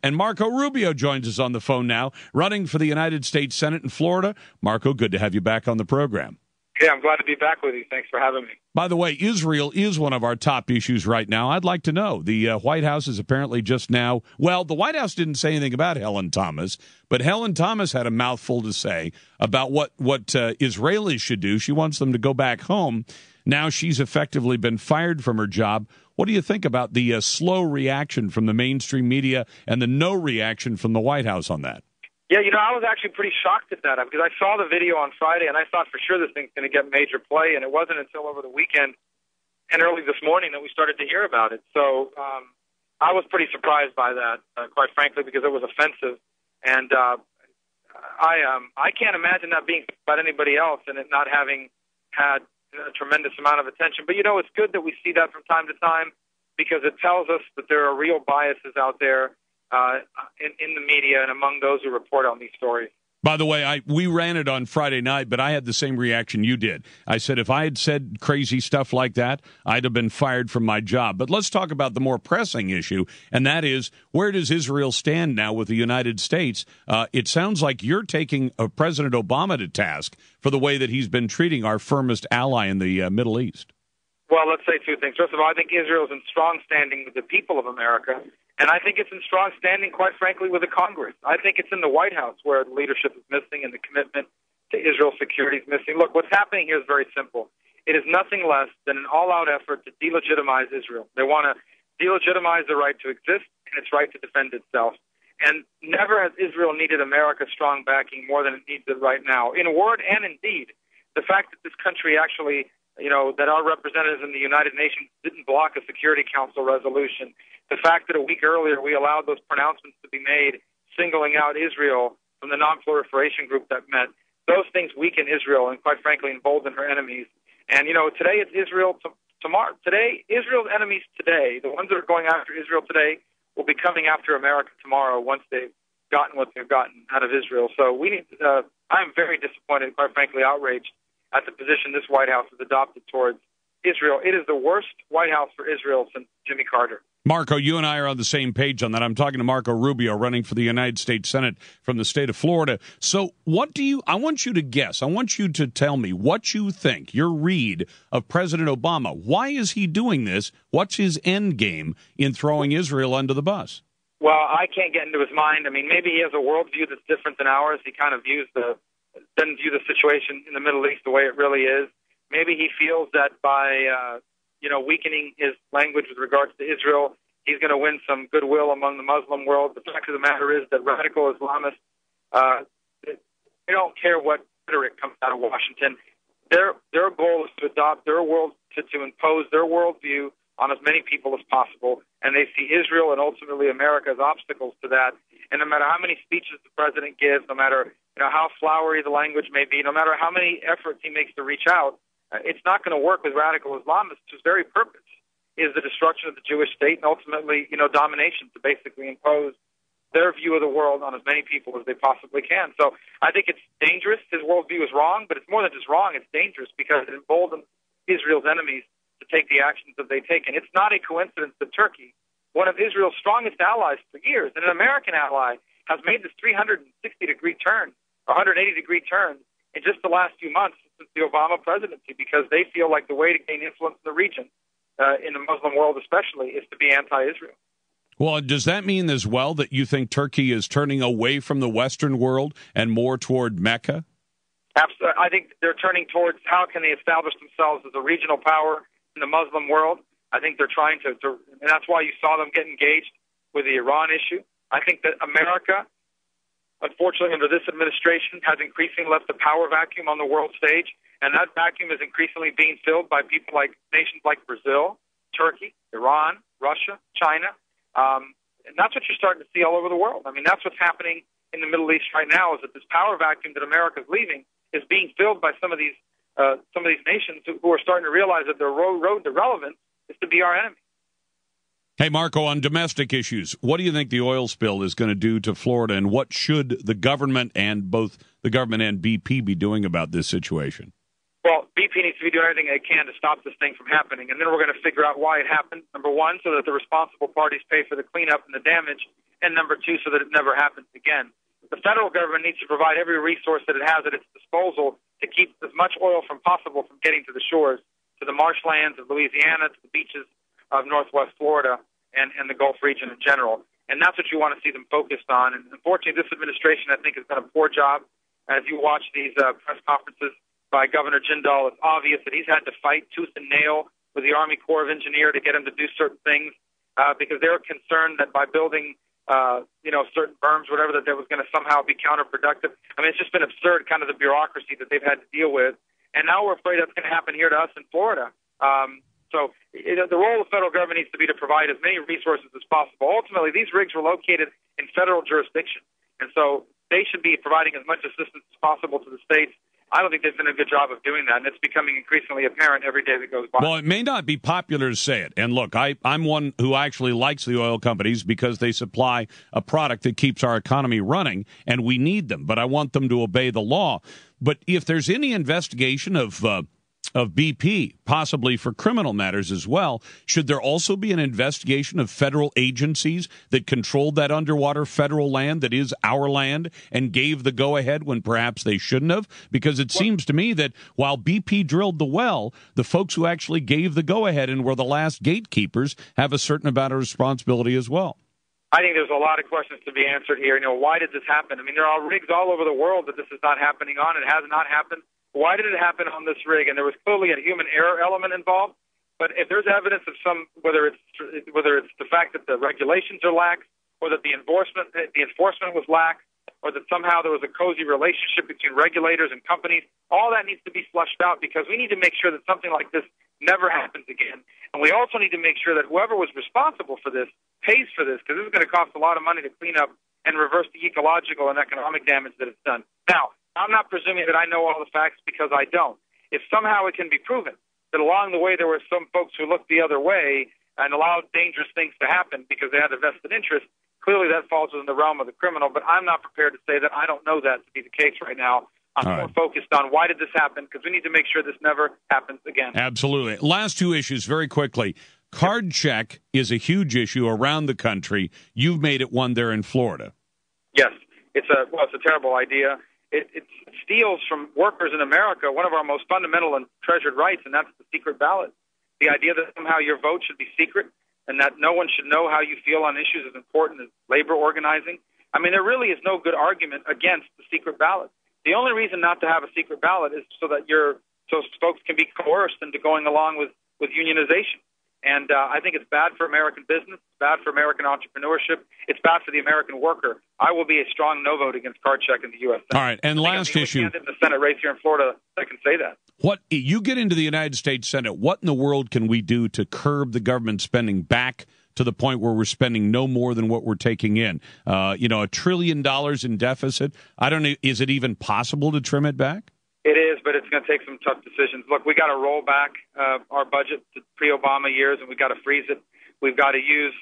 And Marco Rubio joins us on the phone now, running for the United States Senate in Florida. Marco, good to have you back on the program. Yeah, I'm glad to be back with you. Thanks for having me. By the way, Israel is one of our top issues right now. I'd like to know. The White House is apparently just now, well, the White House didn't say anything about Helen Thomas, but Helen Thomas had a mouthful to say about what Israelis should do. She wants them to go back home. Now she's effectively been fired from her job. What do you think about the slow reaction from the mainstream media and the no reaction from the White House on that? Yeah, I was actually pretty shocked at that because I saw the video on Friday and I thought for sure this thing's going to get major play, and it wasn't until over the weekend and early this morning that we started to hear about it. So I was pretty surprised by that, quite frankly, because it was offensive, and I can't imagine that being about anybody else and it not having had a tremendous amount of attention. But it's good that we see that from time to time because it tells us that there are real biases out there in the media and among those who report on these stories. By the way, we ran it on Friday night, but I had the same reaction you did. I said if I had said crazy stuff like that, I'd have been fired from my job. But let's talk about the more pressing issue, and that is, where does Israel stand now with the United States? It sounds like you're taking President Obama to task for the way that he's been treating our firmest ally in the Middle East. Well, let's say two things. First of all, I think Israel is in strong standing with the people of America, and I think it's in strong standing, quite frankly, with the Congress. I think it's in the White House where the leadership is missing and the commitment to Israel's security is missing. Look, what's happening here is very simple. It is nothing less than an all-out effort to delegitimize Israel. They want to delegitimize the right to exist and its right to defend itself. And never has Israel needed America's strong backing more than it needs it right now. In word and in deed, the fact that this country actually that our representatives in the United Nations didn't block a Security Council resolution. The fact that a week earlier we allowed those pronouncements to be made singling out Israel from the non-proliferation group that met, those things weaken Israel and, quite frankly, embolden her enemies. And, today it's Israel tomorrow. Today, Israel's enemies today, the ones that are going after Israel today, will be coming after America tomorrow once they've gotten what they've gotten out of Israel. So I'm very disappointed, quite frankly, outraged at the position this White House has adopted towards Israel. It is the worst White House for Israel since Jimmy Carter. Marco, you and I are on the same page on that. I'm talking to Marco Rubio, running for the United States Senate from the state of Florida. So I want you to guess. I want you to tell me what you think, your read of President Obama. Why is he doing this? What's his end game in throwing Israel under the bus? Well, I can't get into his mind. I mean, maybe he has a worldview that's different than ours. He kind of doesn't view the situation in the Middle East the way it really is. Maybe he feels that by weakening his language with regards to Israel, he's going to win some goodwill among the Muslim world. The fact of the matter is that radical Islamists, they don't care what rhetoric comes out of Washington. Their goal is to adopt their world, to impose their worldview on as many people as possible, and they see Israel and ultimately America as obstacles to that. And no matter how many speeches the president gives, no matter how flowery the language may be, no matter how many efforts he makes to reach out, it's not going to work with radical Islamists whose very purpose is the destruction of the Jewish state and ultimately, domination, to basically impose their view of the world on as many people as they possibly can. So I think it's dangerous. His worldview is wrong, but it's more than just wrong. It's dangerous because it emboldens Israel's enemies to take the actions that they take. And it's not a coincidence that Turkey, one of Israel's strongest allies for years, and an American ally, has made this 360-degree turn, or 180-degree turn, in just the last few months since the Obama presidency, because they feel like the way to gain influence in the region, in the Muslim world especially, is to be anti-Israel. Well, does that mean as well that you think Turkey is turning away from the Western world and more toward Mecca? Absolutely. I think they're turning towards how can they establish themselves as a regional power in the Muslim world. I think they're trying to, and that's why you saw them get engaged with the Iran issue. I think that America, unfortunately, under this administration, has increasingly left the power vacuum on the world stage, and that vacuum is increasingly being filled by nations like Brazil, Turkey, Iran, Russia, China, and that's what you're starting to see all over the world. I mean, that's what's happening in the Middle East right now, is that this power vacuum that America is leaving is being filled by some of these nations who are starting to realize that their road to relevance is to be our enemy. Hey, Marco, on domestic issues, what do you think the oil spill is going to do to Florida, and what should the government and both the government and BP be doing about this situation? Well, BP needs to be doing everything they can to stop this thing from happening, and then we're going to figure out why it happened, number one, so that the responsible parties pay for the cleanup and the damage, and number two, so that it never happens again. The federal government needs to provide every resource that it has at its disposal to keep as much oil from possible from getting to the shores, to the marshlands of Louisiana, to the beaches of northwest Florida, and the Gulf region in general. And that's what you want to see them focused on. And unfortunately, this administration, I think, has done a poor job. As you watch these press conferences by Governor Jindal, it's obvious that he's had to fight tooth and nail with the Army Corps of Engineers to get him to do certain things because they're concerned that by building certain berms, whatever, that was going to somehow be counterproductive. I mean, it's just been absurd, kind of the bureaucracy that they've had to deal with. And now we're afraid that's going to happen here to us in Florida. So the role of the federal government needs to be to provide as many resources as possible. Ultimately, these rigs were located in federal jurisdiction, and so they should be providing as much assistance as possible to the states. I don't think they've done a good job of doing that, and it's becoming increasingly apparent every day that goes by. Well, it may not be popular to say it. And look, I'm one who actually likes the oil companies because they supply a product that keeps our economy running, and we need them. But I want them to obey the law. But if there's any investigation of BP, possibly for criminal matters as well, should there also be an investigation of federal agencies that controlled that underwater federal land that is our land and gave the go-ahead when perhaps they shouldn't have? Because it seems to me that while BP drilled the well, the folks who actually gave the go-ahead and were the last gatekeepers have a certain amount of responsibility as well. I think there's a lot of questions to be answered here. Why did this happen? I mean, there are rigs all over the world that this is not happening on. It has not happened. Why did it happen on this rig? And there was clearly a human error element involved. But if there's evidence of whether it's the fact that the regulations are lax, or that the enforcement was lax, or that somehow there was a cozy relationship between regulators and companies, all that needs to be flushed out because we need to make sure that something like this never happens again. And we also need to make sure that whoever was responsible for this pays for this, because this is going to cost a lot of money to clean up and reverse the ecological and economic damage that it's done. Now, I'm not presuming that I know all the facts because I don't. If somehow it can be proven that along the way there were some folks who looked the other way and allowed dangerous things to happen because they had a vested interest, clearly that falls within the realm of the criminal. But I'm not prepared to say that. I don't know that to be the case right now. I'm more focused on why did this happen, because we need to make sure this never happens again. Absolutely. Last two issues very quickly. Card check is a huge issue around the country. You've made it one there in Florida. Yes. It's a terrible idea. It steals from workers in America one of our most fundamental and treasured rights, and that's the secret ballot. The idea that somehow your vote should be secret and that no one should know how you feel on issues as important as labor organizing. I mean, there really is no good argument against the secret ballot. The only reason not to have a secret ballot is so folks can be coerced into going along with unionization. And I think it's bad for American business. It's bad for American entrepreneurship. It's bad for the American worker. I will be a strong no vote against card check in the U.S. Senate. All right, and last issue. In the Senate race here in Florida, I can say that. What you get into the United States Senate, what in the world can we do to curb the government spending back to the point where we're spending no more than what we're taking in? $1 trillion in deficit. I don't know. Is it even possible to trim it back? It is, but it's going to take some tough decisions. Look, we got to roll back our budget to pre-Obama years, and we got to freeze it. We've got to use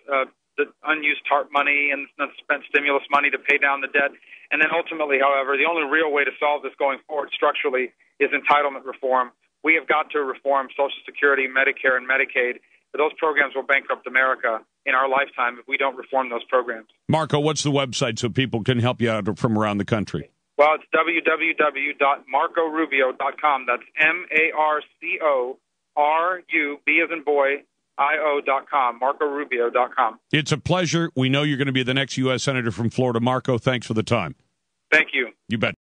the unused TARP money and spent stimulus money to pay down the debt. And then ultimately, however, the only real way to solve this going forward structurally is entitlement reform. We have got to reform Social Security, Medicare, and Medicaid. Those programs will bankrupt America in our lifetime if we don't reform those programs. Marco, what's the website so people can help you out from around the country? Well, it's www.marcorubio.com. That's MARCORUB as in boy, IO.com, MarcoRubio.com. It's a pleasure. We know you're going to be the next U.S. Senator from Florida. Marco, thanks for the time. Thank you. You bet.